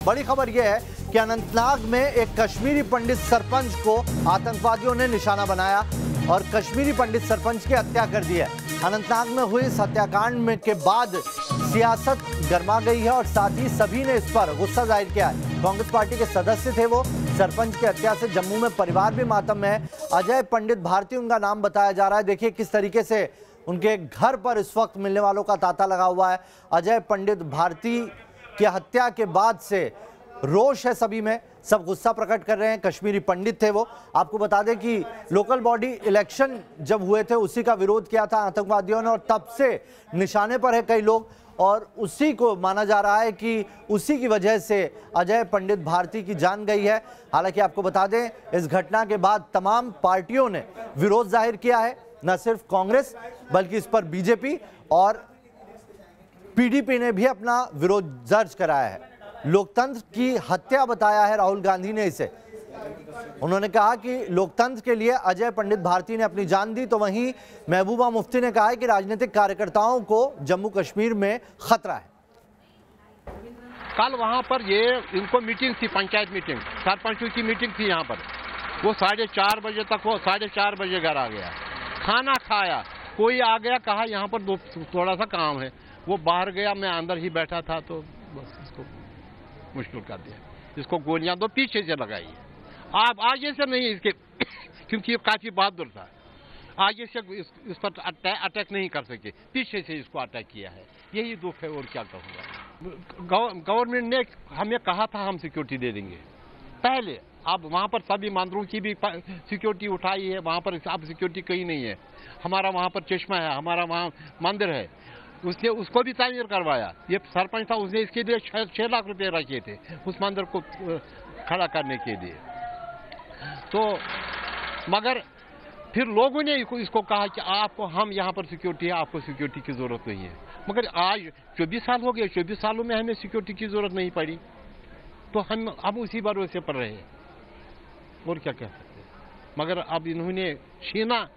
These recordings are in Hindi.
बड़ी खबर यह है कि अनंतनाग में एक कश्मीरी पंडित सरपंच को आतंकवादियों ने निशाना बनाया और कश्मीरी पंडित सरपंच की हत्या कर दी है। अनंतनाग में हुए इस हत्याकांड में के बाद सियासत गर्मा गई है और साथ ही सभी ने इस पर गुस्सा जाहिर किया है। कांग्रेस पार्टी के सदस्य थे वो। सरपंच की हत्या से जम्मू में परिवार भी मातम में है। अजय पंडित भारती उनका नाम बताया जा रहा है। देखिए किस तरीके से उनके घर पर इस वक्त मिलने वालों का तांता लगा हुआ है। अजय पंडित भारती की हत्या के बाद से रोष है सभी में, सब गुस्सा प्रकट कर रहे हैं। कश्मीरी पंडित थे वो। आपको बता दें कि लोकल बॉडी इलेक्शन जब हुए थे उसी का विरोध किया था आतंकवादियों ने और तब से निशाने पर है कई लोग और उसी को माना जा रहा है कि उसी की वजह से अजय पंडित भारती की जान गई है। हालांकि आपको बता दें इस घटना के बाद तमाम पार्टियों ने विरोध जाहिर किया है, न सिर्फ कांग्रेस बल्कि इस पर बीजेपी और पीडीपी ने भी अपना विरोध दर्ज कराया है। लोकतंत्र की हत्या बताया है राहुल गांधी ने इसे। उन्होंने कहा कि लोकतंत्र के लिए अजय पंडित भारती ने अपनी जान दी, तो वहीं महबूबा मुफ्ती ने कहा है कि राजनीतिक कार्यकर्ताओं को जम्मू कश्मीर में खतरा है। कल वहां पर ये इनको मीटिंग थी, पंचायत मीटिंग, सरपंचों की मीटिंग थी यहाँ पर। वो 4:30 बजे तक, वो 4:30 बजे घर आ गया, खाना खाया, कोई आ गया, कहा यहाँ पर थोड़ा सा काम है, वो बाहर गया, मैं अंदर ही बैठा था, तो बस इसको मुश्किल कर दिया। इसको गोलियां दो पीछे से लगाई, आप आगे से नहीं इसके क्योंकि ये काफी बहादुर था, आगे से इस पर अटैक नहीं कर सके, पीछे से इसको अटैक किया है। यही दुख है और क्या कहूँगा। गवर्नमेंट ने हमें कहा था हम सिक्योरिटी दे देंगे पहले, अब वहाँ पर सभी मंदिरों की भी सिक्योरिटी उठाई है, वहाँ पर अब सिक्योरिटी कहीं नहीं है। हमारा वहाँ पर चश्मा है, हमारा वहाँ मंदिर है, उसने उसको भी तामीर करवाया। ये सरपंच था, उसने इसके लिए 6 लाख रुपए रखे थे उस मंदिर को खड़ा करने के लिए। तो मगर फिर लोगों ने इसको कहा कि आपको, हम यहाँ पर सिक्योरिटी है, आपको सिक्योरिटी की जरूरत नहीं है। मगर आज 24 साल हो गए, 24 सालों में हमें सिक्योरिटी की जरूरत नहीं पड़ी, तो हम उसी भरोसे पर रहे और क्या कह सकते हैं। मगर अब इन्होंने छीना।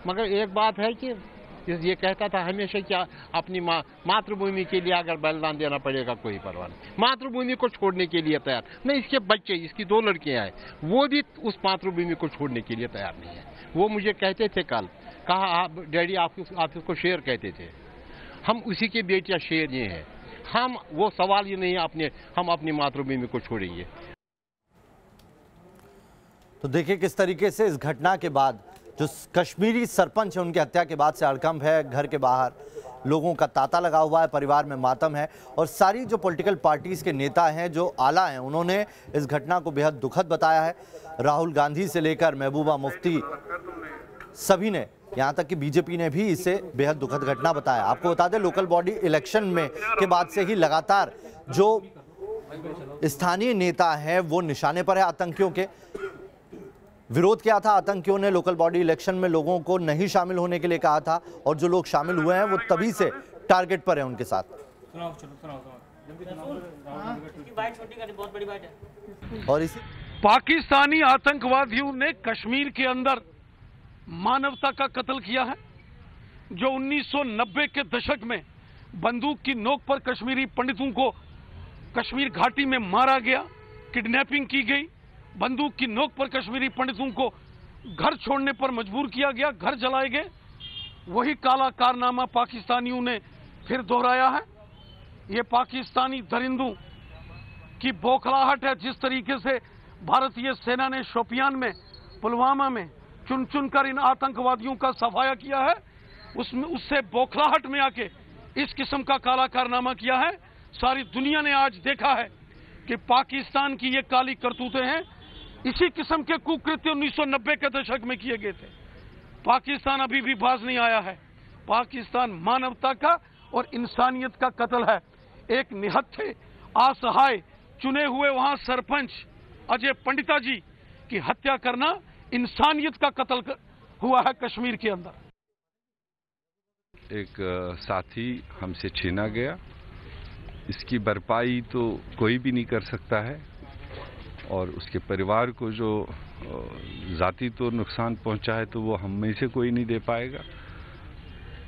मगर एक बात है कि ये कहता था हमेशा क्या अपनी मातृभूमि के लिए अगर बलिदान देना पड़ेगा कोई परवाह नहीं, मातृभूमि को छोड़ने के लिए तैयार नहीं। इसके बच्चे, इसकी 2 लड़कियां हैं, वो भी उस मातृभूमि को छोड़ने के लिए तैयार नहीं है। वो मुझे कहते थे कल, कहा डैडी आप इसको शेर कहते थे, हम उसी के बेटियां शेर ये हैं। हम वो सवाल ही नहीं हम अपनी मातृभूमि को छोड़ेंगे। तो देखिए किस तरीके से इस घटना के बाद जो कश्मीरी सरपंच है उनकी हत्या के बाद से हड़कंप है। घर के बाहर लोगों का तांता लगा हुआ है, परिवार में मातम है और सारी जो पॉलिटिकल पार्टीज के नेता हैं, जो आला हैं, उन्होंने इस घटना को बेहद दुखद बताया है। राहुल गांधी से लेकर महबूबा मुफ्ती, सभी ने, यहाँ तक कि बीजेपी ने भी इसे बेहद दुखद घटना बताया। आपको बता दें लोकल बॉडी इलेक्शन में के बाद से ही लगातार जो स्थानीय नेता हैं वो निशाने पर है आतंकियों के। विरोध किया था आतंकियों ने, लोकल बॉडी इलेक्शन में लोगों को नहीं शामिल होने के लिए कहा था और जो लोग शामिल हुए हैं वो तभी से टारगेट पर है उनके साथ। और इसी पाकिस्तानी आतंकवादियों ने कश्मीर के अंदर मानवता का कत्ल किया है। जो 1990 के दशक में बंदूक की नोक पर कश्मीरी पंडितों को कश्मीर घाटी में मारा गया, किडनैपिंग की गई, बंदूक की नोक पर कश्मीरी पंडितों को घर छोड़ने पर मजबूर किया गया, घर जलाए गए, वही काला कारनामा पाकिस्तानियों ने फिर दोहराया है। ये पाकिस्तानी दरिंदों की बौखलाहट है। जिस तरीके से भारतीय सेना ने शोपियान में, पुलवामा में चुन चुनकर इन आतंकवादियों का सफाया किया है, उससे बौखलाहट में आके इस किस्म का काला कारनामा किया है। सारी दुनिया ने आज देखा है कि पाकिस्तान की ये काली करतूतें हैं। इसी किस्म के कुकृत्य 1990 के दशक में किए गए थे। पाकिस्तान अभी भी बाज नहीं आया है। पाकिस्तान मानवता का और इंसानियत का कत्ल है। एक निहत्थे, असहाय, चुने हुए वहां सरपंच अजय पंडिता जी की हत्या करना इंसानियत का कत्ल हुआ है कश्मीर के अंदर। एक साथी हमसे छीना गया, इसकी भरपाई तो कोई भी नहीं कर सकता है और उसके परिवार को जो ज़ाती तो नुकसान पहुंचा है तो वो हम में से कोई नहीं दे पाएगा।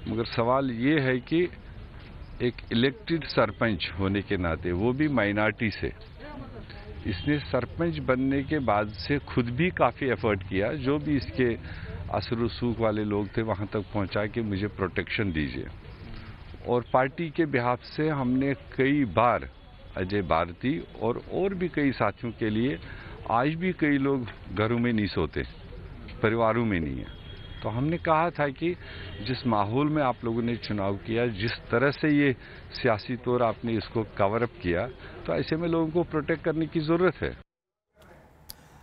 मगर सवाल ये है कि एक इलेक्टेड सरपंच होने के नाते, वो भी माइनॉरिटी से, इसने सरपंच बनने के बाद से खुद भी काफ़ी एफर्ट किया, जो भी इसके असर रसूख वाले लोग थे वहाँ तक पहुँचा कि मुझे प्रोटेक्शन दीजिए। और पार्टी के बिहाफ से हमने कई बार अजय भारती और भी कई साथियों के लिए, आज भी कई लोग घरों में नहीं सोते, परिवारों में नहीं है। तो हमने कहा था कि जिस माहौल में आप लोगों ने चुनाव किया, जिस तरह से ये सियासी तौर आपने इसको कवर अप किया, तो ऐसे में लोगों को प्रोटेक्ट करने की ज़रूरत है।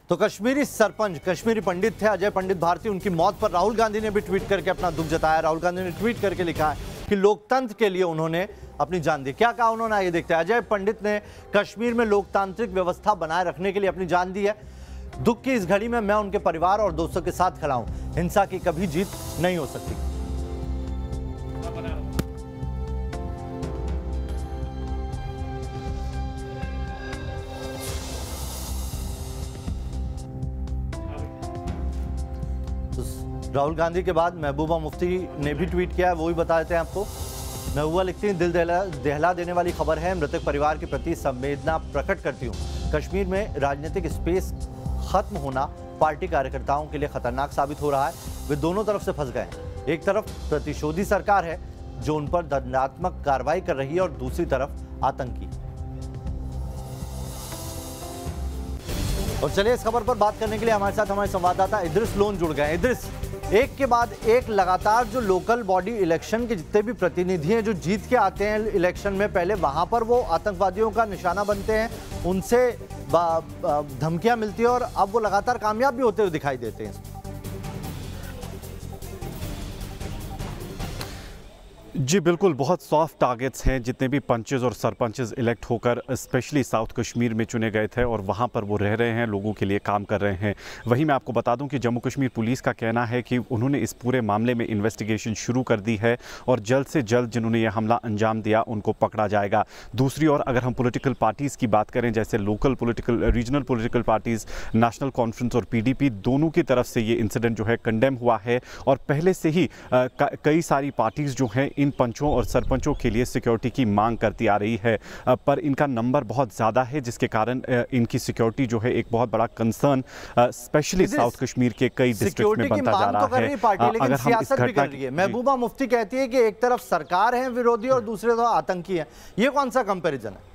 तो कश्मीरी सरपंच, कश्मीरी पंडित थे अजय पंडित भारती, उनकी मौत पर राहुल गांधी ने भी ट्वीट करके अपना दुख जताया। राहुल गांधी ने ट्वीट करके लिखा है कि लोकतंत्र के लिए उन्होंने अपनी जान दी। क्या कहा उन्होंने, आइए देखते हैं। अजय पंडित ने कश्मीर में लोकतांत्रिक व्यवस्था बनाए रखने के लिए अपनी जान दी है। दुख की इस घड़ी में मैं उनके परिवार और दोस्तों के साथ खड़ा हूं। हिंसा की कभी जीत नहीं हो सकती। राहुल गांधी के बाद महबूबा मुफ्ती ने भी ट्वीट किया है, वो भी बता देते हैं आपको। महबूबा लिखती हैं, दिल दहला देने वाली खबर है, मृतक परिवार के प्रति संवेदना प्रकट करती हूँ। कश्मीर में राजनीतिक स्पेस खत्म होना पार्टी कार्यकर्ताओं के लिए खतरनाक साबित हो रहा है। वे दोनों तरफ से फंस गए हैं। एक तरफ प्रतिशोधी सरकार है जो उन पर दंडात्मक कार्रवाई कर रही है और दूसरी तरफ आतंकी। और चलिए इस खबर पर बात करने के लिए हमारे साथ हमारे संवाददाता इद्रिस लोन जुड़ गए। इद्रिस, एक के बाद एक लगातार जो लोकल बॉडी इलेक्शन के जितने भी प्रतिनिधि हैं जो जीत के आते हैं इलेक्शन में, पहले वहां पर वो आतंकवादियों का निशाना बनते हैं, उनसे धमकियां मिलती है और अब वो लगातार कामयाब भी होते हुए दिखाई देते हैं। जी बिल्कुल, बहुत सॉफ्ट टारगेट्स हैं। जितने भी पंचेस और सरपंचेस इलेक्ट होकर स्पेशली साउथ कश्मीर में चुने गए थे और वहां पर वो रह रहे हैं, लोगों के लिए काम कर रहे हैं। वहीं मैं आपको बता दूं कि जम्मू कश्मीर पुलिस का कहना है कि उन्होंने इस पूरे मामले में इन्वेस्टिगेशन शुरू कर दी है और जल्द से जल्द जिन्होंने ये हमला अंजाम दिया उनको पकड़ा जाएगा। दूसरी ओर अगर हम पॉलिटिकल पार्टीज़ की बात करें, जैसे local political, regional political parties, national conference और PDP, दोनों की तरफ से ये इंसिडेंट जो है कंडेम हुआ है और पहले से ही कई सारी पार्टीज़ जो हैं इन पंचों और सरपंचों के लिए सिक्योरिटी की मांग करती आ रही है, पर इनका नंबर बहुत ज़्यादा है जिसके कारण इनकी सिक्योरिटी जो है एक बहुत बड़ा कंसर्न स्पेशली साउथ कश्मीर के कई डिस्ट्रिक्ट में बनता जा रहा है। अगर हम इस घटना की, महबूबा मुफ्ती कहती है कि एक तरफ सरकार है विरोधी और दूसरे तरफ आतंकी है, ये कौन सा कंपैरिजन है?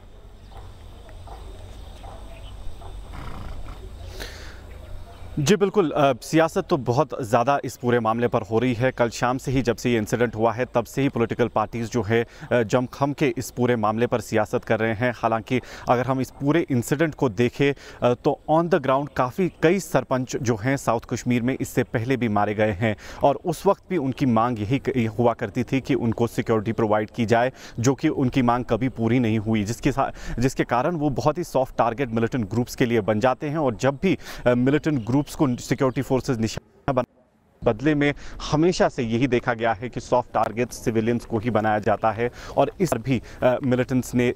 जी बिल्कुल, सियासत तो बहुत ज़्यादा इस पूरे मामले पर हो रही है। कल शाम से ही जब से ये इंसिडेंट हुआ है तब से ही पॉलिटिकल पार्टीज़ जो है जमखम के इस पूरे मामले पर सियासत कर रहे हैं। हालांकि अगर हम इस पूरे इंसिडेंट को देखें तो ऑन द ग्राउंड कई सरपंच जो हैं साउथ कश्मीर में इससे पहले भी मारे गए हैं और उस वक्त भी उनकी मांग यही हुआ करती थी कि उनको सिक्योरिटी प्रोवाइड की जाए, जो कि उनकी मांग कभी पूरी नहीं हुई, जिसके कारण वो बहुत ही सॉफ्ट टारगेट मिलिटेंट ग्रुप्स के लिए बन जाते हैं। और जब भी मिलिटेंट ग्रुप्स को सिक्योरिटी फोर्सेस निशाना बना, बदले में हमेशा से यही देखा गया है कि सॉफ्ट टारगेट सिविलियंस को ही बनाया जाता है और इस पर भी मिलिटेंट्स ने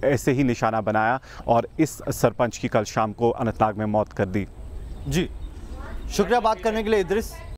ऐसे ही निशाना बनाया और इस सरपंच की कल शाम को अनंतनाग में मौत कर दी। जी शुक्रिया बात करने के लिए इद्रिस।